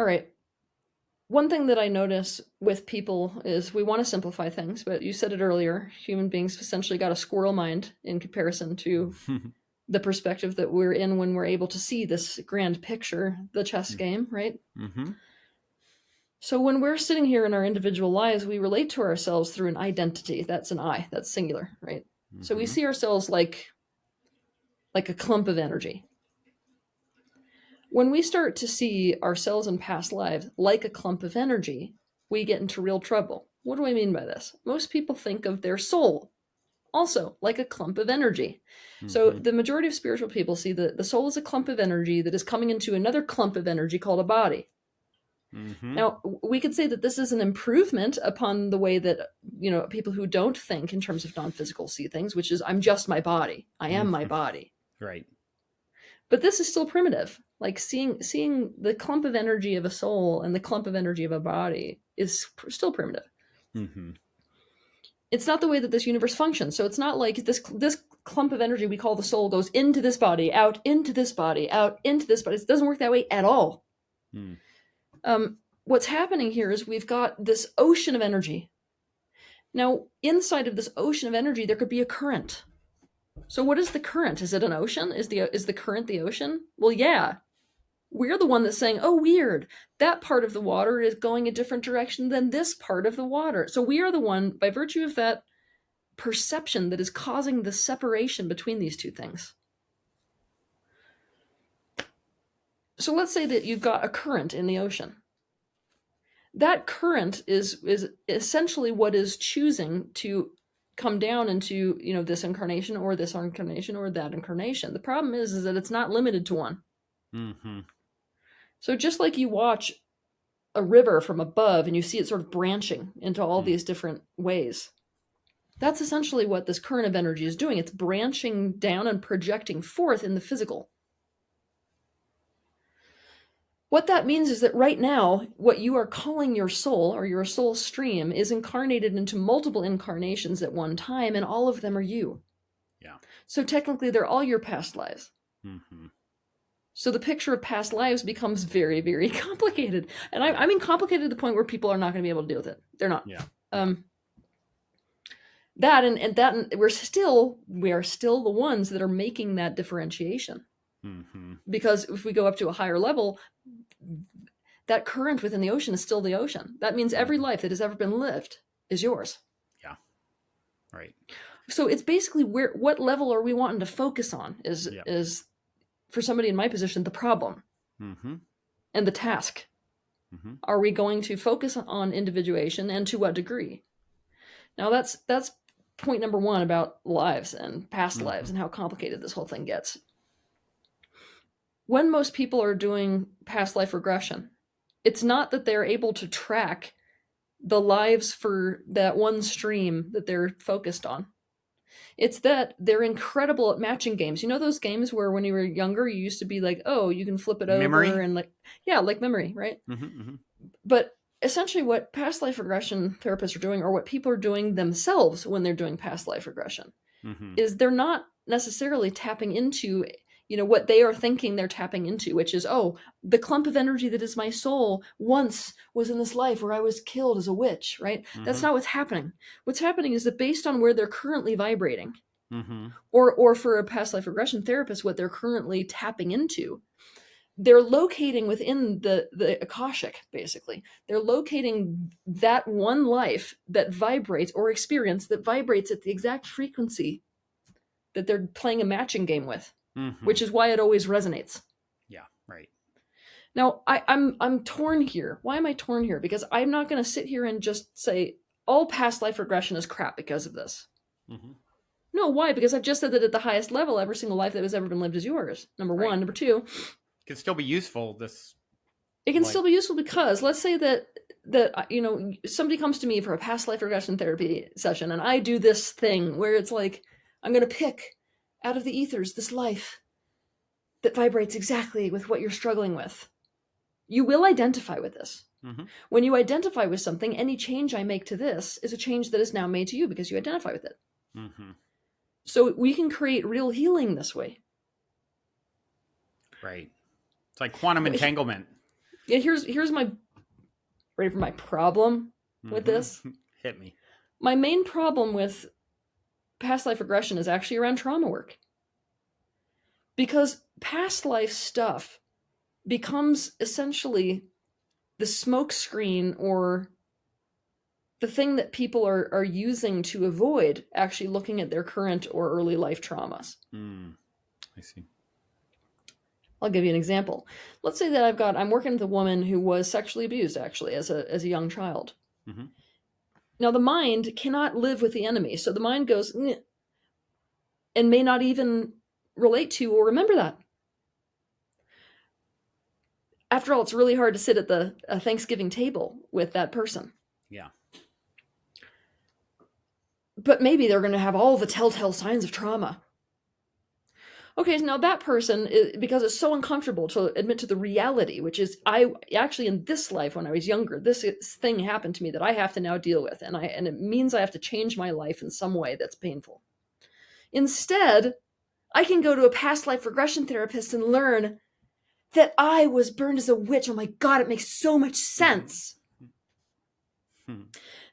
All right. One thing that I notice with people is we want to simplify things, but you said it earlier, human beings essentially got a squirrel mind in comparison to the perspective that we're in when we're able to see this grand picture, the chess game, right? Mm-hmm. So when we're sitting here in our individual lives, we relate to ourselves through an identity. That's an I, that's singular, right? So we Mm-hmm. see ourselves like a clump of energy. When we start to see ourselves in past lives like a clump of energy, we get into real trouble. What do I mean by this? Most people think of their soul also like a clump of energy. So Mm-hmm. the majority of spiritual people see the soul as a clump of energy that is coming into another clump of energy called a body. Mm-hmm. Now, we could say that this is an improvement upon the way that, people who don't think in terms of non-physical see things, which is I'm just my body. I am my Mm-hmm. body. Right. But this is still primitive. Like seeing the clump of energy of a soul and the clump of energy of a body is still primitive. Mm-hmm. It's not the way that this universe functions. So it's not like this clump of energy we call the soul goes into this body, out into this body, out into this body. It doesn't work that way at all. Mm. What's happening here is we've got this ocean of energy. Now, inside of this ocean of energy, there could be a current. So what is the current? Is it an ocean? Is the current the ocean? Well, yeah. We're the one that's saying, oh, weird, that part of the water is going a different direction than this part of the water. So we are the one, by virtue of that perception, that is causing the separation between these two things. So let's say that you've got a current in the ocean. That current is essentially what is choosing to come down into, this incarnation or this incarnation or that incarnation. The problem is that it's not limited to one. Mm-hmm. So just like you watch a river from above and you see it sort of branching into all Mm. these different ways, that's essentially what this current of energy is doing. It's branching down and projecting forth in the physical. What that means is that right now, what you are calling your soul or your soul stream is incarnated into multiple incarnations at one time, and all of them are you. Yeah. So technically, they're all your past lives. Mm-hmm. So the picture of past lives becomes very, very complicated. And I Yeah. mean complicated to the point where people are not going to be able to deal with it. They're not. Yeah. Yeah. Um, that and that and we are still the ones that are making that differentiation. Mm-hmm. Because if we go up to a higher level, that current within the ocean is still the ocean. That means every Mm-hmm. life that has ever been lived is yours. Yeah. Right. So it's basically what level are we wanting to focus on Yeah. is for somebody in my position the problem Mm-hmm. and the task. Mm-hmm. Are we going to focus on individuation, and to what degree? Now that's point number one about lives and past Mm-hmm. lives and how complicated this whole thing gets. When most people are doing past life regression, it's not that they're able to track the lives for that one stream that they're focused on. It's that they're incredible at matching games. You know those games where when you were younger you used to be like, oh, you can flip it over Memory. and like memory, right? Mm-hmm. Mm-hmm. But essentially what past life regression therapists are doing, or what people are doing themselves when they're doing past life regression, Mm-hmm. is they're not necessarily tapping into what they are thinking they're tapping into, which is, oh, the clump of energy that is my soul once was in this life where I was killed as a witch, right? That's Mm-hmm. not what's happening. What's happening is that based on where they're currently vibrating, Mm-hmm. or for a past life regression therapist, what they're currently tapping into, they're locating within the akashic. Basically, they're locating that one life that vibrates, or experience that vibrates at the exact frequency that they're playing a matching game with, Mm-hmm. which is why it always resonates. Yeah. Right. Now, I'm torn here. Why am I torn here? Because I'm not going to sit here and just say all past life regression is crap because of this. Mm-hmm. No, why? Because I've just said that at the highest level, every single life that has ever been lived is yours. Number Right. one. Number two, Can still be useful. it can Like. still be useful because let's say that somebody comes to me for a past life regression therapy session, and I do this thing where it's like I'm going to pick out of the ethers this life that vibrates exactly with what you're struggling with. You will identify with this. Mm-hmm. When you identify with something, any change I make to this is a change that is now made to you because you identify with it. Mm-hmm. So we can create real healing this way. Right. It's like quantum entanglement. Yeah, here's my ready for my problem with this. Hit me. My main problem with past life regression is actually around trauma work. Because past life stuff becomes essentially the smokescreen or the thing that people are using to avoid actually looking at their current or early life traumas. I see. I'll give you an example. Let's say that I'm working with a woman who was sexually abused actually as a young child. Mm-hmm. Now the mind cannot live with the enemy, so the mind goes and may not even relate to or remember that. After all, it's really hard to sit at the Thanksgiving table with that person. Yeah. But maybe they're going to have all the telltale signs of trauma. Okay, so now that person, because it's so uncomfortable to admit to the reality, which is I actually in this life when I was younger, this thing happened to me that I have to now deal with, and it means I have to change my life in some way that's painful. Instead, I can go to a past life regression therapist and learn that I was burned as a witch. Oh my God, it makes so much sense.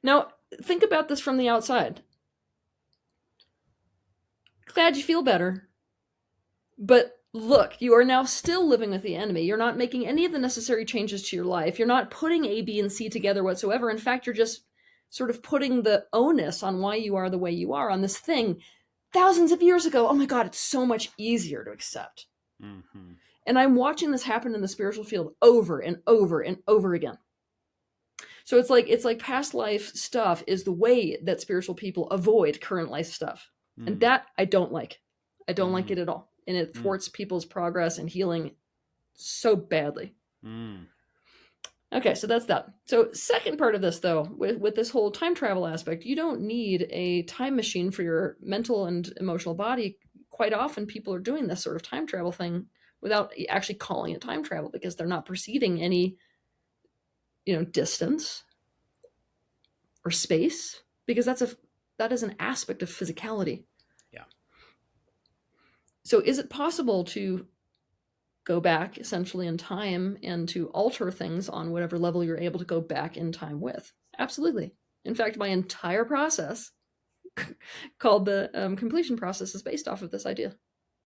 Now, think about this from the outside. Glad you feel better. But look, you are now still living with the enemy. You're not making any of the necessary changes to your life. You're not putting A, B, and C together whatsoever. In fact, you're just sort of putting the onus on why you are the way you are on this thing thousands of years ago. Oh my God, it's so much easier to accept. Mm-hmm. And I'm watching this happen in the spiritual field over and over and over again. So it's like past life stuff is the way that spiritual people avoid current life stuff. And that I don't like. I don't like it at all. And it thwarts people's progress and healing so badly. Okay, so that's that. So second part of this, though, with this whole time travel aspect, you don't need a time machine for your mental and emotional body. Quite often people are doing this sort of time travel thing without actually calling it time travel because they're not perceiving any, distance or space, because that is an aspect of physicality. Yeah. So is it possible to go back essentially in time and to alter things on whatever level you're able to go back in time with? Absolutely. In fact, my entire process called the completion process is based off of this idea.